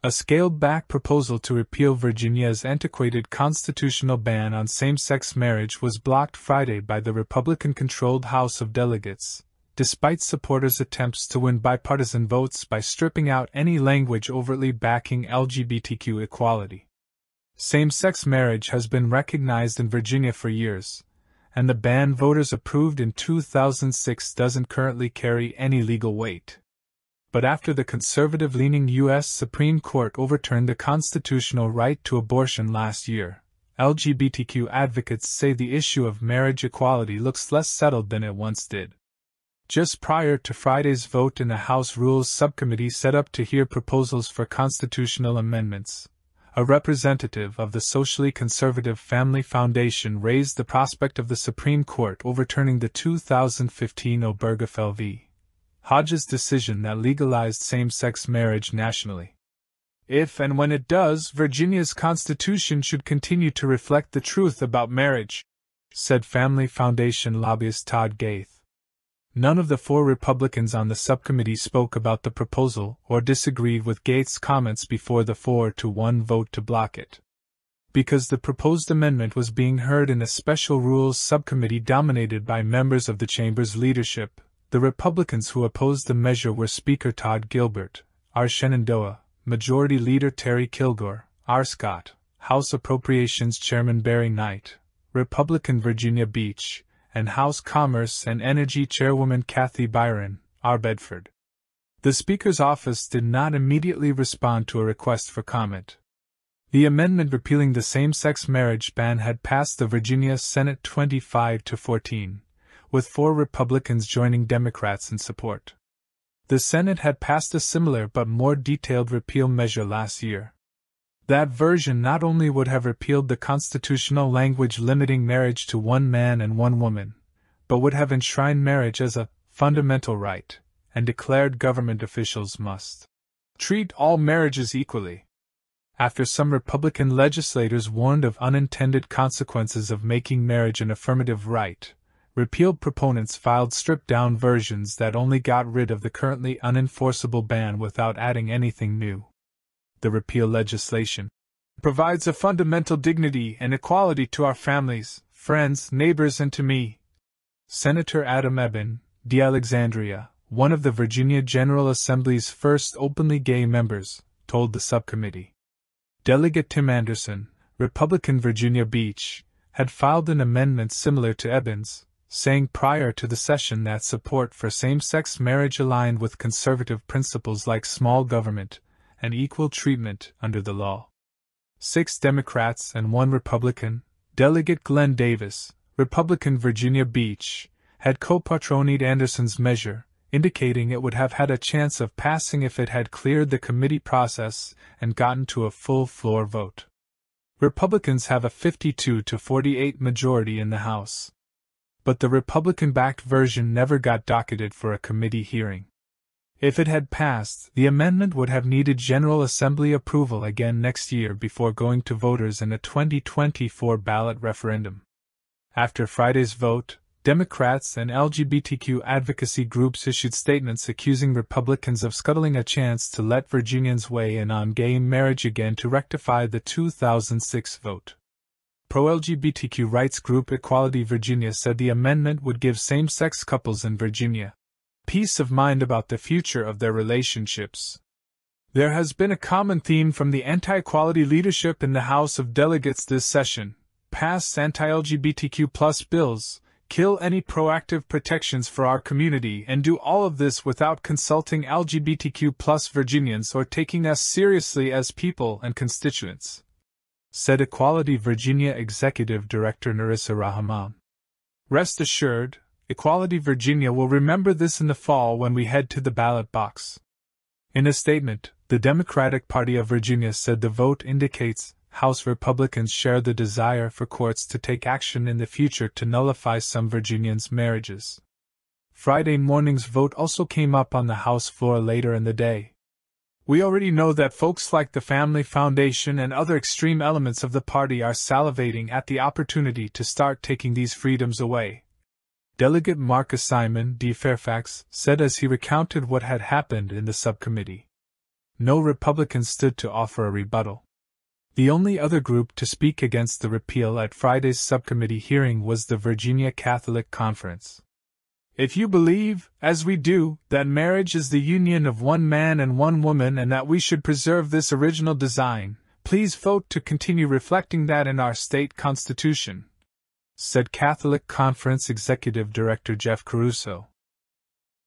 A scaled-back proposal to repeal Virginia's antiquated constitutional ban on same-sex marriage was blocked Friday by the Republican-controlled House of Delegates, despite supporters' attempts to win bipartisan votes by stripping out any language overtly backing LGBTQ equality. Same-sex marriage has been recognized in Virginia for years, and the ban voters approved in 2006 doesn't currently carry any legal weight. But after the conservative-leaning U.S. Supreme Court overturned the constitutional right to abortion last year, LGBTQ advocates say the issue of marriage equality looks less settled than it once did. Just prior to Friday's vote in the House Rules Subcommittee set up to hear proposals for constitutional amendments, a representative of the socially conservative Family Foundation raised the prospect of the Supreme Court overturning the 2015 Obergefell v. Hodges decision that legalized same-sex marriage nationally. If and when it does, Virginia's constitution should continue to reflect the truth about marriage, said Family Foundation lobbyist Todd Gaith. None of the 4 Republicans on the subcommittee spoke about the proposal or disagreed with Gaith's comments before the 4-1 vote to block it. Because the proposed amendment was being heard in a special rules subcommittee dominated by members of the chamber's leadership, the Republicans who opposed the measure were Speaker Todd Gilbert, R. Shenandoah, Majority Leader Terry Kilgore, R. Scott, House Appropriations Chairman Barry Knight, Republican Virginia Beach, and House Commerce and Energy Chairwoman Kathy Byron, R. Bedford. The Speaker's office did not immediately respond to a request for comment. The amendment repealing the same-sex marriage ban had passed the Virginia Senate 25-14. With 4 Republicans joining Democrats in support. The Senate had passed a similar but more detailed repeal measure last year. That version not only would have repealed the constitutional language limiting marriage to one man and one woman, but would have enshrined marriage as a fundamental right, and declared government officials must treat all marriages equally. After some Republican legislators warned of unintended consequences of making marriage an affirmative right, repeal proponents filed stripped-down versions that only got rid of the currently unenforceable ban without adding anything new. The repeal legislation provides a fundamental dignity and equality to our families, friends, neighbors, and to me. Senator Adam Ebbin, d'Alexandria, one of the Virginia General Assembly's first openly gay members, told the subcommittee. Delegate Tim Anderson, Republican Virginia Beach, had filed an amendment similar to Ebbin's, saying prior to the session that support for same-sex marriage aligned with conservative principles like small government and equal treatment under the law. 6 Democrats and 1 Republican, Delegate Glenn Davis, Republican Virginia Beach, had co-patronied Anderson's measure, indicating it would have had a chance of passing if it had cleared the committee process and gotten to a full floor vote. Republicans have a 52-48 majority in the House. But the Republican-backed version never got docketed for a committee hearing. If it had passed, the amendment would have needed General Assembly approval again next year before going to voters in a 2024 ballot referendum. After Friday's vote, Democrats and LGBTQ advocacy groups issued statements accusing Republicans of scuttling a chance to let Virginians weigh in on gay marriage again to rectify the 2006 vote. Pro-LGBTQ rights group Equality Virginia said the amendment would give same-sex couples in Virginia peace of mind about the future of their relationships. There has been a common theme from the anti-equality leadership in the House of Delegates this session: pass anti-LGBTQ+ bills, kill any proactive protections for our community, and do all of this without consulting LGBTQ+ Virginians or taking us seriously as people and constituents, said Equality Virginia Executive Director Narissa Rahman. Rest assured, Equality Virginia will remember this in the fall when we head to the ballot box. In a statement, the Democratic Party of Virginia said the vote indicates House Republicans share the desire for courts to take action in the future to nullify some Virginians' marriages. Friday morning's vote also came up on the House floor later in the day. We already know that folks like the Family Foundation and other extreme elements of the party are salivating at the opportunity to start taking these freedoms away, Delegate Marcus Simon, D. Fairfax, said as he recounted what had happened in the subcommittee. No Republican stood to offer a rebuttal. The only other group to speak against the repeal at Friday's subcommittee hearing was the Virginia Catholic Conference. If you believe, as we do, that marriage is the union of one man and one woman and that we should preserve this original design, please vote to continue reflecting that in our state constitution, said Catholic Conference Executive Director Jeff Caruso.